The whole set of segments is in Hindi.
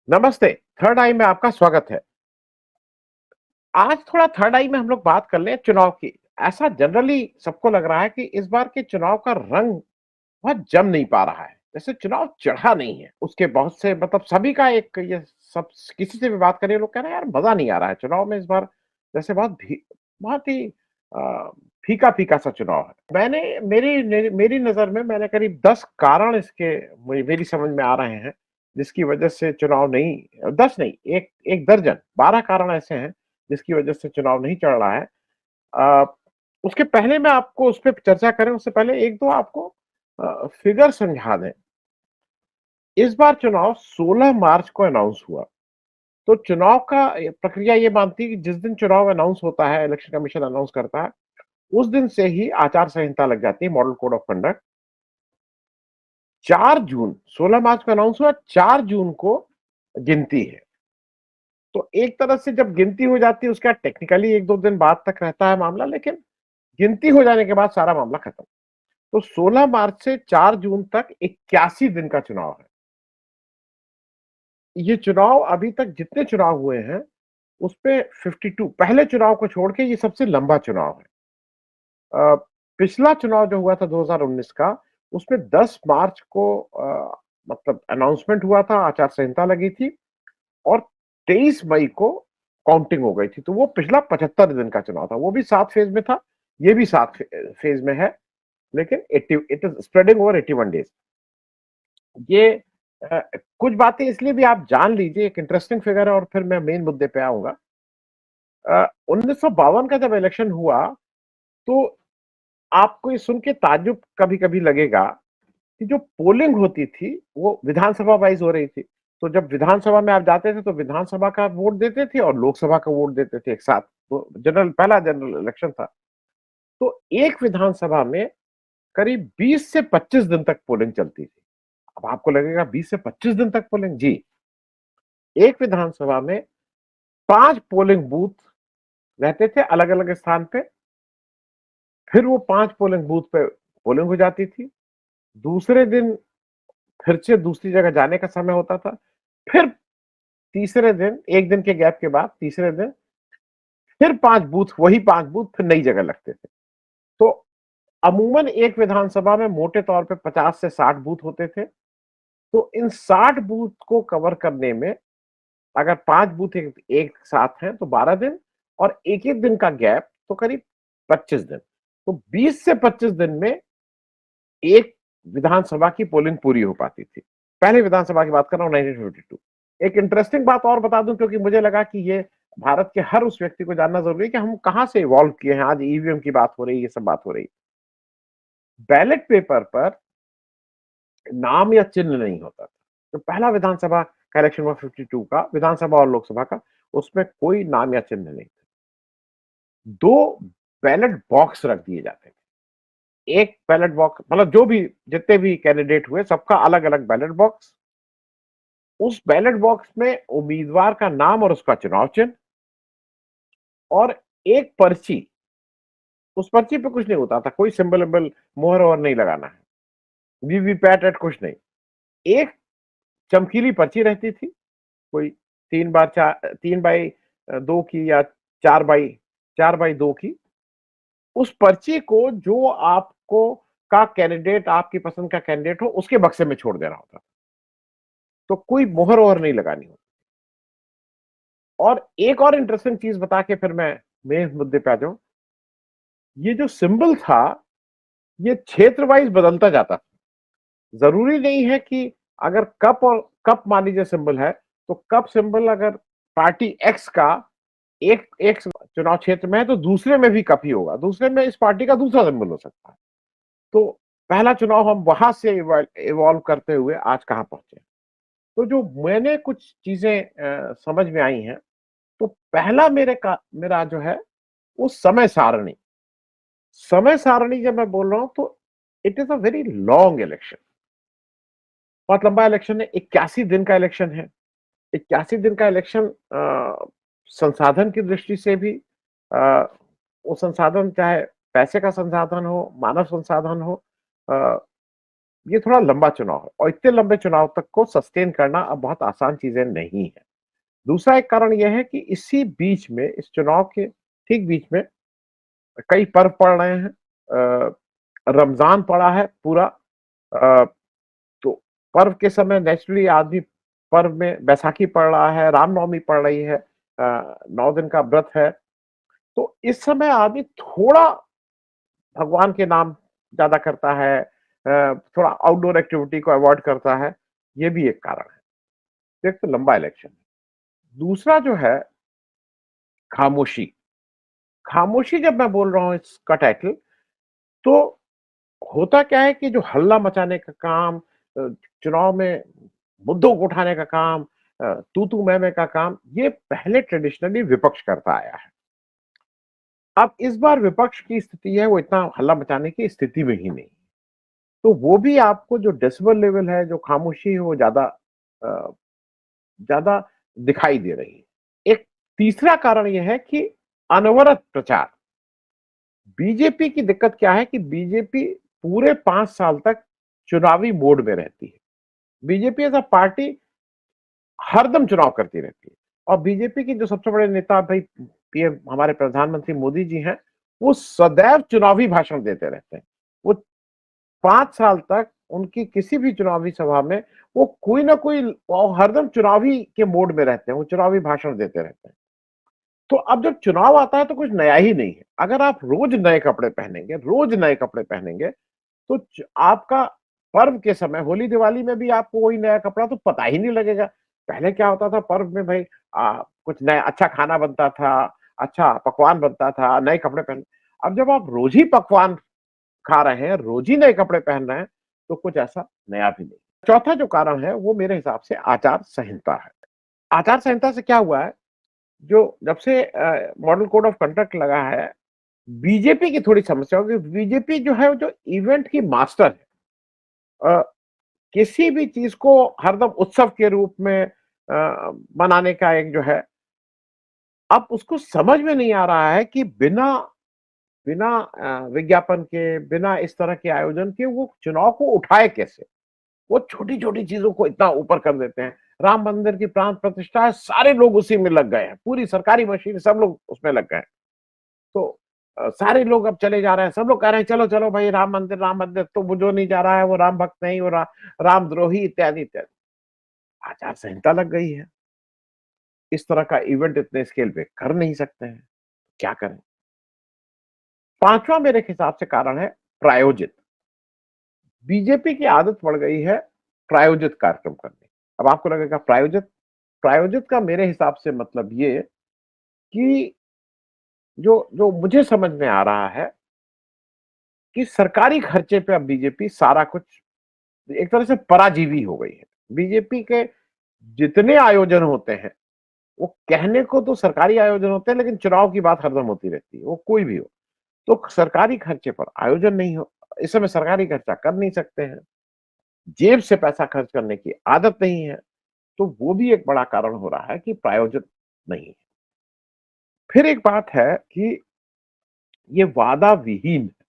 नमस्ते, थर्ड आई में आपका स्वागत है। आज थोड़ा थर्ड आई में हम लोग बात कर लें चुनाव की। ऐसा जनरली सबको लग रहा है कि इस बार के चुनाव का रंग बहुत जम नहीं पा रहा है। जैसे चुनाव चढ़ा नहीं है। उसके बहुत से मतलब सभी का एक ये सब किसी से भी बात करिए लोग कह रहे हैं यार मज़ा नहीं आ रहा है चुनाव में इस बार जैसे बहुत ही फीका-फीका सा चुनाव है। मेरी नज़र में मैंने करीब 10 कारण इसके मेरी समझ में आ रहे हैं, जिसकी वजह से चुनाव नहीं 10 नहीं, 1 दर्जन 12 कारण ऐसे हैं, जिसकी वजह से चुनाव नहीं चल रहा है। अ, उसके पहले मैं आपको उस पे चर्चा करें उससे पहले 1-2 आपको फिगर समझा दें। इस बार चुनाव 16 मार्च को अनाउंस हुआ। तो चुनाव का प्रक्रिया ये मानती है कि जिस दिन चुनाव अनाउंस होता है, इलेक्शन कमीशन अनाउंस करता है, उस दिन से ही आचार संहिता लग जाती है, मॉडल कोड ऑफ कंडक्ट। 4 जून 16 मार्च को अनाउंस हुआ, 4 जून को गिनती है। तो एक तरह से जब गिनती हो जाती है उसके बाद टेक्निकली 1-2 दिन बाद तक रहता है मामला, लेकिन गिनती हो जाने के बाद सारा मामला खत्म। तो 16 मार्च से 4 जून तक 81 दिन का चुनाव है। ये चुनाव अभी तक जितने चुनाव हुए हैं, उसपे 52 पहले चुनाव को छोड़ के ये सबसे लंबा चुनाव है। अ, पिछला चुनाव जो हुआ था 2019 का, उसमें 10 मार्च को मतलब अनाउंसमेंट हुआ था, आचार संहिता लगी थी और 23 मई को काउंटिंग हो गई थी। तो वो पिछला 75 दिन का चुनाव था। वो भी 7 फेज में था, ये भी 7 फेज में है, लेकिन 80 it is spreading over 81 days. ये कुछ बातें इसलिए भी आप जान लीजिए, एक इंटरेस्टिंग फिगर है और फिर मैं मेन मुद्दे पे आऊँगा। 1952 का जब इलेक्शन हुआ, तो आपको ये सुन के ताज्जुब कभी-कभी लगेगा कि जो पोलिंग होती थी, वो विधानसभा वाइज़ हो रही थी। तो जब विधानसभा में आप जाते थे, तो विधानसभा का वोट देते थे और लोकसभा का वोट देते थे एक साथ। तो पहला जनरल इलेक्शन था। तो एक विधानसभा में करीब 20 से 25 दिन तक पोलिंग चलती थी। अब आपको लगेगा 20 से 25 दिन तक पोलिंग? जी। एक विधानसभा में 5 पोलिंग बूथ रहते थे अलग-अलग स्थान पे। फिर वो 5 पोलिंग बूथ पे पोलिंग हो जाती थी। दूसरे दिन फिर से दूसरी जगह जाने का समय होता था। फिर तीसरे दिन 1 दिन के गैप के बाद तीसरे दिन फिर 5 बूथ वही 5 बूथ फिर नई जगह लगते थे। तो अमूमन एक विधानसभा में मोटे तौर पे 50 से 60 बूथ होते थे। तो इन 60 बूथ को कवर करने में अगर 5 बूथ एक साथ हैं तो 12 दिन और 1-1 दिन का गैप तो करीब 25 दिन। तो 20 से 25 दिन में एक विधानसभा की पोलिंग पूरी हो पाती थी। पहले विधानसभा की बात कर रहा हूँ 1952। एक इंटरेस्टिंग बात और बता दूं क्योंकि मुझे लगा कि ये भारत के हर उस व्यक्ति को जानना जरूरी है कि हम कहां से इवॉल्व किए हैं। आज ईवीएम की बात हो रही है, ये सब बात हो रही है। बैलेट पेपर पर नाम या चिन्ह नहीं होता था। तो पहला विधानसभा का इलेक्शन हुआ 52 का, विधानसभा और लोकसभा का, उसमें कोई नाम या चिन्ह नहीं था। 2 बैलेट बॉक्स रख दिए जाते थे। एक बैलेट बॉक्स मतलब जो भी जितने भी कैंडिडेट हुए सबका अलग-अलग बैलेट बॉक्स। उस बैलेट बॉक्स में उम्मीदवार का नाम और उसका चुनाव चिन्ह और एक पर्ची। उस पर्ची पे कुछ नहीं होता था, कोई सिंबल-विम्बल, मोहर-वोहर नहीं लगाना है। वीवीपैट एट कुछ नहीं। एक चमकीली पर्ची रहती थी, कोई 3 बाई 2 की या 4 बाई 2 की। उस पर्ची को जो आपको का कैंडिडेट आपकी पसंद का कैंडिडेट हो, उसके बक्से में छोड़ देना होता था। तो कोई मोहर-वोहर नहीं लगानी होती। और एक और इंटरेस्टिंग चीज़ बता के फिर मैं मेन मुद्दे पे आ जाऊँ। ये जो सिंबल था, ये क्षेत्र वाइज़ बदलता जाता। ज़रूरी नहीं है कि अगर कप मान लीजिए सिंबल है, तो कप सिंबल अगर पार्टी एक्स का एक एक चुनाव क्षेत्र में है, तो दूसरे में भी कप ही होगा। दूसरे में इस पार्टी का दूसरा सिंबल हो सकता है। तो पहला चुनाव हम वहाँ से इवॉल्व करते हुए आज कहाँ पहुँचे। तो जो मैंने कुछ चीज़ें समझ में आई हैं, तो पहला मेरा जो है, वो समय सारणी। समय सारणी जब मैं बोल रहा हूँ, तो it is a very long election. बहुत लंबा इलेक्शन है, 81 दिन का इलेक्शन है। 81 दिन का इलेक्शन संसाधन की दृष्टि से भी अ, वो संसाधन चाहे पैसे का संसाधन हो, मानव संसाधन हो, अ, ये थोड़ा लंबा चुनाव है और इतने लंबे चुनाव तक को सस्टेन करना अब बहुत आसान चीजें नहीं है। दूसरा एक कारण यह है कि इसी बीच में, इस चुनाव के ठीक बीच में कई पर्व पड़ रहे हैं। रमजान पड़ा है पूरा। अ, तो पर्व के समय नेचुरली आदमी पर्व में बैसाखी पड़ रहा है, रामनवमी पड़ रही है, 9 दिन का व्रत है। तो इस समय आदमी थोड़ा भगवान के नाम ज़्यादा करता है, थोड़ा आउटडोर एक्टिविटी को अवॉइड करता है, ये भी एक कारण है। एक तो लंबा इलेक्शन है। दूसरा जो है खामोशी। खामोशी जब मैं बोल रहा हूँ इसका टाइटल, तो होता क्या है कि जो हल्ला मचाने का काम, चुनाव में मुद्दों को उठाने का काम, तू-तू मैं-मैं का काम, ये पहले ट्रेडिशनली विपक्ष करता आया है। अब इस बार विपक्ष की स्थिति है वो इतना हल्ला मचाने की स्थिति में ही नहीं। तो वो भी आपको जो डेसिबल लेवल है, जो खामोशी है वो अ, ज़्यादा दिखाई दे रही है। एक तीसरा कारण ये है कि अनवरत प्रचार। बीजेपी की दिक्कत क्या है कि बीजेपी पूरे 5 साल तक चुनावी मोड में रहती है। बीजेपी एज़ अ पार्टी हरदम चुनाव करती रहती है और बीजेपी के जो सबसे बड़े नेता भाई पीएम हमारे प्रधानमंत्री मोदी जी हैं, वो सदैव चुनावी भाषण देते रहते हैं। वो 5 साल तक उनकी किसी भी चुनावी सभा में वो कोई ना कोई वो हरदम चुनावी के मोड में रहते हैं, वो चुनावी भाषण देते रहते हैं। तो अब जब चुनाव आता है तो कुछ नया ही नहीं है। अगर आप रोज नए कपड़े पहनेंगे, रोज नए कपड़े पहनेंगे, तो आपका पर्व के समय होली-दिवाली में भी आपको वही नया कपड़ा तो पता ही नहीं लगेगा। पहले क्या होता था पर्व में भाई कुछ नया अच्छा खाना बनता था, अच्छा पकवान बनता था, नए कपड़े पहन अब जब आप रोज ही पकवान खा रहे हैं, रोज ही नए कपड़े पहन रहे हैं, तो कुछ ऐसा नया भी नहीं। चौथा जो कारण है वो मेरे हिसाब से आचार संहिता है। आचार संहिता से क्या हुआ है, जो जब से मॉडल कोड ऑफ कंडक्ट लगा है, बीजेपी की थोड़ी समस्या होगी। बीजेपी जो है, जो इवेंट की मास्टर है। अ, किसी भी चीज़ को हरदम उत्सव के रूप में मनाने का एक जो है, अब उसको समझ में नहीं आ रहा है कि बिना बिना विज्ञापन के, बिना इस तरह के आयोजन के वो चुनाव को उठाए कैसे? वो छोटी-छोटी चीज़ों को इतना ऊपर कर देते हैं। राम मंदिर की प्राण प्रतिष्ठा है, सारे लोग उसी में लग गए हैं। पूरी सरकारी मशीन सब लोग उसमें लग गए हैं। तो सारे लोग अब चले जा रहे हैं, सब लोग कह रहे हैं चलो, चलो भाई राम मंदिर तो वो जो नहीं जा रहा है वो राम भक्त नहीं, वो रामद्रोही इत्यादि, इत्यादि। आचार संहिता लग गई है। इस तरह का इवेंट इतने स्केल पे कर नहीं सकते हैं, क्या करें? 5वां मेरे हिसाब से कारण है प्रायोजित। बीजेपी की आदत पड़ गई है प्रायोजित कार्यक्रम करने। अब आपको लगेगा प्रायोजित, प्रायोजित का मेरे हिसाब से मतलब ये कि जो जो मुझे समझ में आ रहा है कि सरकारी खर्चे पे अब बीजेपी सारा कुछ एक तरह से पराजीवी हो गई है। बीजेपी के जितने आयोजन होते हैं, वो कहने को तो सरकारी आयोजन होते हैं, लेकिन चुनाव की बात हरदम होती रहती है, वो कोई भी हो। तो सरकारी खर्चे पर आयोजन नहीं हो, इस समय सरकारी खर्चा कर नहीं सकते हैं, जेब से पैसा खर्च करने की आदत नहीं है, तो वो भी एक बड़ा कारण हो रहा है कि प्रायोजित नहीं है। फिर एक बात है कि ये वादा विहीन है।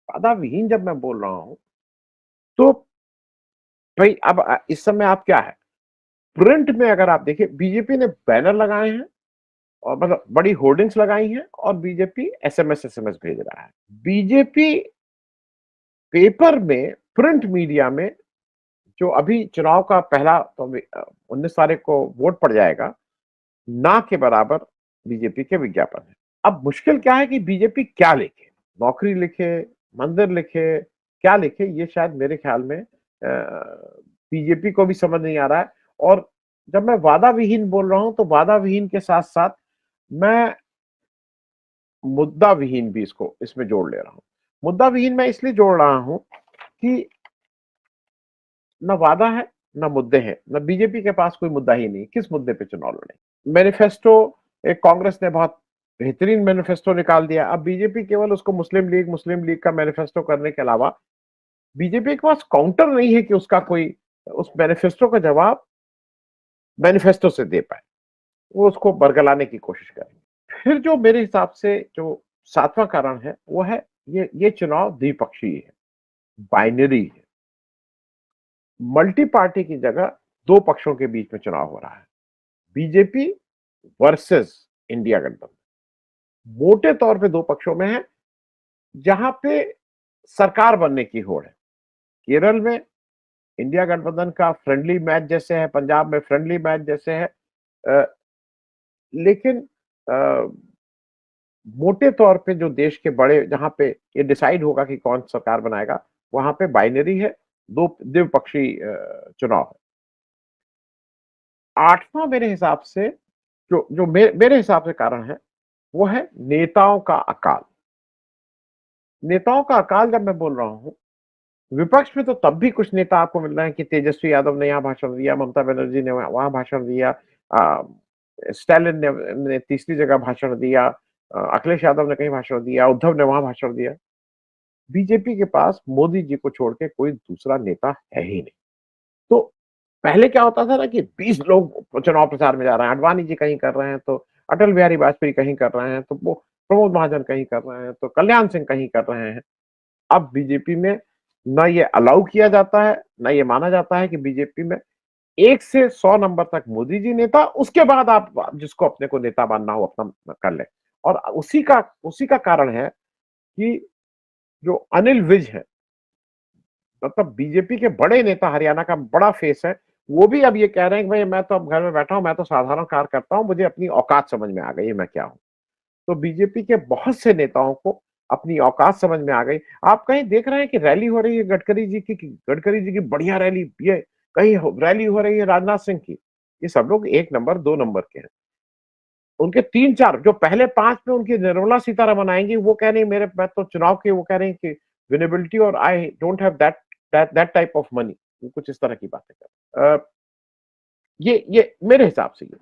वादा विहीन जब मैं बोल रहा हूँ, तो भई अब इस समय आप क्या है, प्रिंट में अगर आप देखिए बीजेपी ने बैनर लगाए हैं और मतलब बड़ी होर्डिंग्स लगाई हैं और बीजेपी एसएमएस भेज रहा है। बीजेपी पेपर में, प्रिंट मीडिया में जो अभी चुनाव का पहला तो 19 तारीख को वोट पड़ जाएगा, ना के बराबर बीजेपी के विज्ञापन है। अब मुश्किल क्या है कि बीजेपी क्या लिखे? नौकरी लिखे, मंदिर लिखे, क्या लिखे? ये शायद मेरे ख्याल में बीजेपी को भी समझ नहीं आ रहा है और जब मैं वादा विहीन बोल रहा हूँ, तो वादा विहीन के साथ-साथ मैं मुद्दा विहीन भी इसको इसमें जोड़ ले रहा हूँ। मुद्दा विहीन मैं इसलिए जोड़ रहा हूँ कि ना वादा है, ना मुद्दे हैं, ना बीजेपी के पास कोई मुद्दा ही नहीं, किस मुद्दे पे चुनाव लड़ें? मैनिफेस्टो एक कांग्रेस ने बहुत बेहतरीन मैनिफेस्टो निकाल दिया, अब बीजेपी केवल उसको मुस्लिम लीग का मैनिफेस्टो करने के अलावा बीजेपी के पास काउंटर नहीं है कि उसका कोई उस मैनिफेस्टो का जवाब मैनिफेस्टो से दे पाए। वो उसको बरगलाने की कोशिश करेंगे। फिर जो मेरे हिसाब से जो 7वां कारण है, वो है ये चुनाव द्विपक्षीय है, बाइनरी है। मल्टी पार्टी की जगह दो पक्षों के बीच में चुनाव हो रहा है, बीजेपी वर्सेस इंडिया गठबंधन। मोटे तौर पे दो पक्षों में है, जहां पे सरकार बनने की होड़ है। केरल में इंडिया गठबंधन का फ्रेंडली मैच जैसे है, पंजाब में फ्रेंडली मैच जैसे है, अ, लेकिन अ, मोटे तौर पे जो देश के बड़े, जहां पे ये डिसाइड होगा कि कौन सरकार बनाएगा, वहां पे बाइनरी है, दो द्विपक्षीय चुनाव है। आठवां मेरे हिसाब से, जो जो मेरे हिसाब से कारण है, वो है नेताओं का अकाल। नेताओं का अकाल जब मैं बोल रहा हूं, विपक्ष में तो तब भी कुछ नेता आपको मिल रहे हैं कि तेजस्वी यादव ने यहाँ भाषण दिया, ममता बनर्जी ने वहां भाषण दिया, स्टालिन ने तीसरी जगह भाषण दिया, अखिलेश यादव ने कहीं भाषण दिया, उद्धव ने वहां भाषण दिया। बीजेपी के पास मोदी जी को छोड़ के कोई दूसरा नेता है ही नहीं। तो पहले क्या होता था ना कि 20 लोग चुनाव प्रचार में जा रहे हैं, अडवाणी जी कहीं कर रहे हैं तो अटल बिहारी वाजपेयी कहीं कर रहे हैं, तो वो प्रमोद महाजन कहीं कर रहे हैं, तो कल्याण सिंह कहीं कर रहे हैं। अब बीजेपी में ना ये अलाउ किया जाता है, ना ये माना जाता है कि बीजेपी में 1 से 100 नंबर तक मोदी जी नेता, उसके बाद आप जिसको अपने को नेता मानना हो अपना कर ले। और उसी का कारण है कि जो अनिल विज है, मतलब बीजेपी के बड़े नेता, हरियाणा का बड़ा फेस है, वो भी अब ये कह रहे हैं कि भाई मैं तो अब घर में बैठा हूं, मैं तो साधारण कार्य करता हूं, मुझे अपनी औकात समझ में आ गई है, मैं क्या हूं। तो बीजेपी के बहुत से नेताओं को अपनी औकात समझ में आ गई। आप कहीं देख रहे हैं कि रैली हो रही है गडकरी जी की बढ़िया रैली, ये कहीं रैली हो रही है राजनाथ सिंह की, ये सब लोग 1 नंबर 2 नंबर के हैं। उनके 3-4 जो पहले 5 में उनकी निर्मला सीतारमण आएंगी, वो कह रही मेरे, मैं तो चुनाव के, वो कह रही कि विनेबिलिटी और I don't have that type of money, कुछ इस तरह की बातें कर। ये मेरे हिसाब से, ये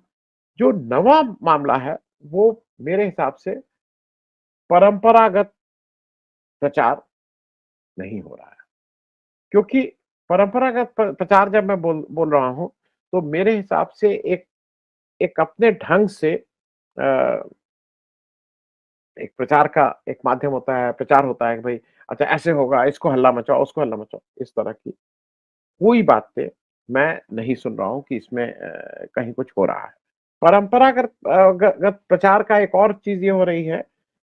जो नवा मामला है, वो मेरे हिसाब से परंपरागत प्रचार नहीं हो रहा है। क्योंकि परंपरागत प्रचार जब मैं बोल रहा हूं, तो मेरे हिसाब से एक एक अपने ढंग से एक प्रचार का एक माध्यम होता है, प्रचार होता है कि भाई अच्छा ऐसे होगा, इसको हल्ला मचाओ, उसको हल्ला मचाओ, इस तरह की कोई बातें मैं नहीं सुन रहा हूं कि इसमें कहीं कुछ हो रहा है। परंपरागत गत प्रचार का एक और चीज ये हो रही है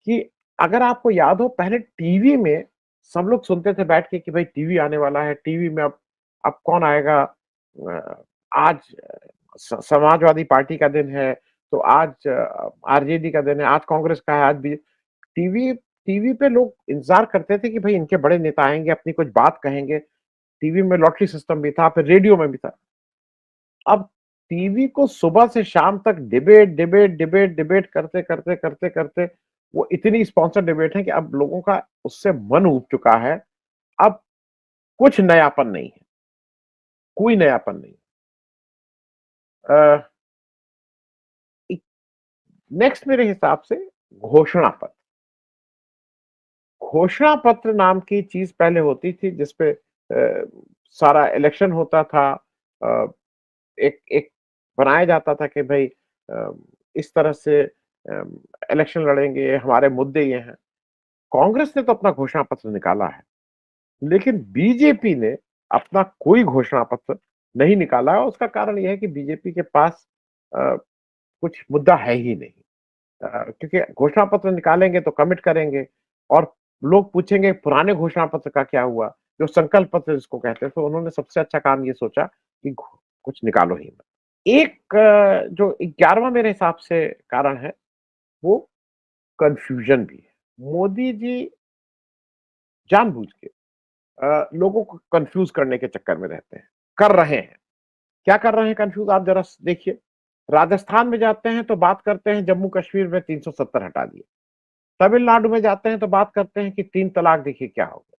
कि अगर आपको याद हो, पहले टीवी में सब लोग सुनते थे बैठ के कि भाई टीवी आने वाला है, टीवी में अब कौन आएगा, आज समाजवादी पार्टी का दिन है, तो आज आरजेडी का दिन है, आज कांग्रेस का है, आज भी टीवी टीवी पे लोग इंतजार करते थे कि भाई इनके बड़े नेता आएंगे, अपनी कुछ बात कहेंगे। टीवी में लॉटरी सिस्टम भी था, फिर रेडियो में भी था। अब टीवी को सुबह से शाम तक डिबेट डिबेट डिबेट डिबेट करते करते करते करते वो इतनी स्पॉन्सर डिबेट है कि अब लोगों का उससे मन उब चुका है। अब कुछ नयापन नहीं है, कोई नयापन नहीं। नेक्स्ट मेरे हिसाब से घोषणा पत्र। घोषणा पत्र नाम की चीज पहले होती थी जिसपे सारा इलेक्शन होता था, अ, एक एक बनाया जाता था कि भाई इस तरह से इलेक्शन लड़ेंगे, हमारे मुद्दे ये हैं। कांग्रेस ने तो अपना घोषणा पत्र निकाला है, लेकिन बीजेपी ने अपना कोई घोषणा पत्र नहीं निकाला है। उसका कारण यह है कि बीजेपी के पास अ, कुछ मुद्दा है ही नहीं। क्योंकि घोषणा पत्र निकालेंगे तो कमिट करेंगे, और लोग पूछेंगे पुराने घोषणा पत्र का क्या हुआ, जो संकल्प पत्र जिसको कहते हैं। तो उन्होंने सबसे अच्छा काम ये सोचा कि कुछ निकालो ही मत। एक जो 11वां मेरे हिसाब से कारण है, वो कंफ्यूजन भी है। मोदी जी जानबूझ के लोगों को कंफ्यूज करने के चक्कर में रहते हैं, कर रहे हैं। क्या कर रहे हैं कंफ्यूज, आप जरा देखिए। राजस्थान में जाते हैं तो बात करते हैं जम्मू कश्मीर में 370 हटा दिए, तमिलनाडु में जाते हैं तो बात करते हैं कि 3 तलाक देखिए क्या हो गया,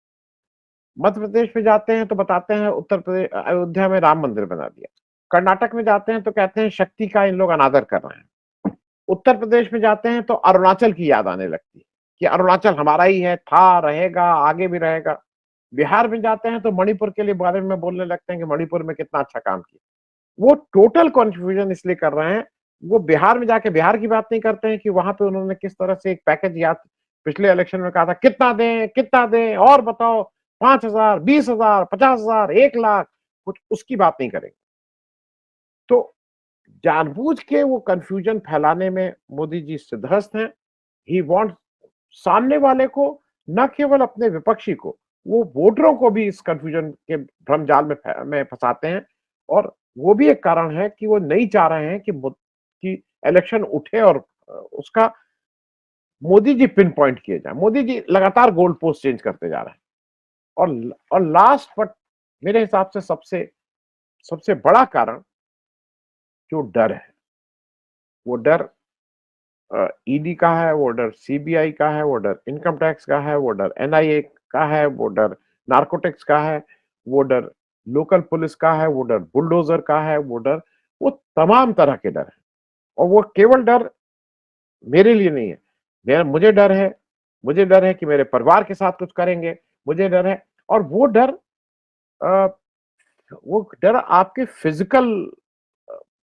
मध्य प्रदेश में जाते हैं तो बताते हैं उत्तर प्रदेश अयोध्या में राम मंदिर बना दिया, कर्नाटक में जाते हैं तो कहते हैं शक्ति का इन लोग अनादर कर रहे हैं, उत्तर प्रदेश में जाते हैं तो अरुणाचल की याद आने लगती है कि अरुणाचल हमारा ही है, था, रहेगा, आगे भी रहेगा। बिहार में जाते हैं तो मणिपुर के लिए बारे में बोलने लगते हैं कि मणिपुर में कितना अच्छा काम किया। वो टोटल कंफ्यूजन इसलिए कर रहे हैं, वो बिहार में जाके बिहार की बात नहीं करते हैं कि वहां पे उन्होंने किस तरह से एक पैकेज, याद पिछले इलेक्शन में कहा था कितना दें और बताओ, 5,000, 20,000, 50,000, 1 लाख, कुछ उसकी बात नहीं करेंगे। तो जानबूझ के वो कन्फ्यूजन फैलाने में मोदी जी सिद्धहस्त हैं। ही वांट्स सामने वाले को, न केवल अपने विपक्षी को, वो वोटरों को भी इस कन्फ्यूजन के भ्रमजाल में फंसाते हैं। और वो भी एक कारण है कि वो नहीं चाह रहे हैं कि इलेक्शन उठे और उसका मोदी जी पिन पॉइंट किए जाए। मोदी जी लगातार गोल पोस्ट चेंज करते जा रहे हैं। और लास्ट बट मेरे हिसाब से सबसे सबसे बड़ा कारण जो डर है, वो डर ईडी का है, वो डर सीबीआई का है, वो डर इनकम टैक्स का है, वो डर एनआईए का है, वो डर नार्कोटिक्स का है, वो डर लोकल पुलिस का है, वो डर बुलडोजर का है, वो तमाम तरह के डर है। और वो केवल डर मेरे लिए नहीं है। मुझे डर है कि मेरे परिवार के साथ कुछ करेंगे, मुझे डर है। और अ, वो डर आपके फिजिकल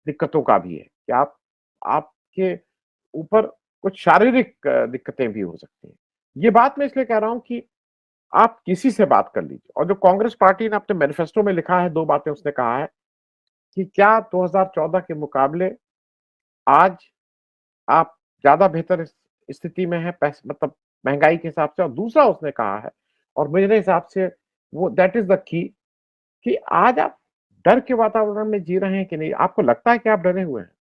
दिक्कतों का भी है कि आपके ऊपर कुछ शारीरिक दिक्कतें भी हो सकती हैं। ये बात मैं इसलिए कह रहा हूं कि आप किसी से बात कर लीजिए। और जो कांग्रेस पार्टी ने अपने मैनिफेस्टो में लिखा है, 2 बातें उसने कहा है कि क्या 2014 के मुकाबले आज आप ज़्यादा बेहतर स्थिति में हैं, मतलब महँगाई के हिसाब से। और दूसरा उसने कहा है, और मेरे हिसाब से वो दैट इज़ द की, कि आज आप डर के वातावरण में जी रहे हैं कि नहीं? आपको लगता है कि आप डरे हुए हैं?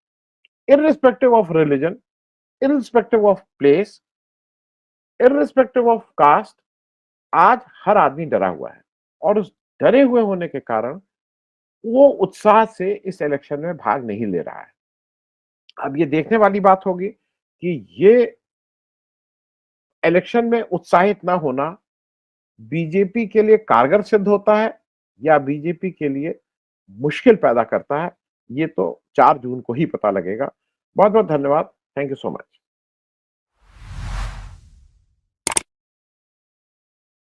Irrespective of religion, irrespective of place, irrespective of caste, आज हर आदमी डरा हुआ है। और उस डरे हुए होने के कारण वो उत्साह से इस इलेक्शन में भाग नहीं ले रहा है। अब ये देखने वाली बात होगी कि ये इलेक्शन में उत्साहित ना होना बीजेपी के लिए कारगर सिद्ध होता है या बीजेपी के लिए मुश्किल पैदा करता है। ये तो 4 जून को ही पता लगेगा। बहुत बहुत धन्यवाद। Thank you so much.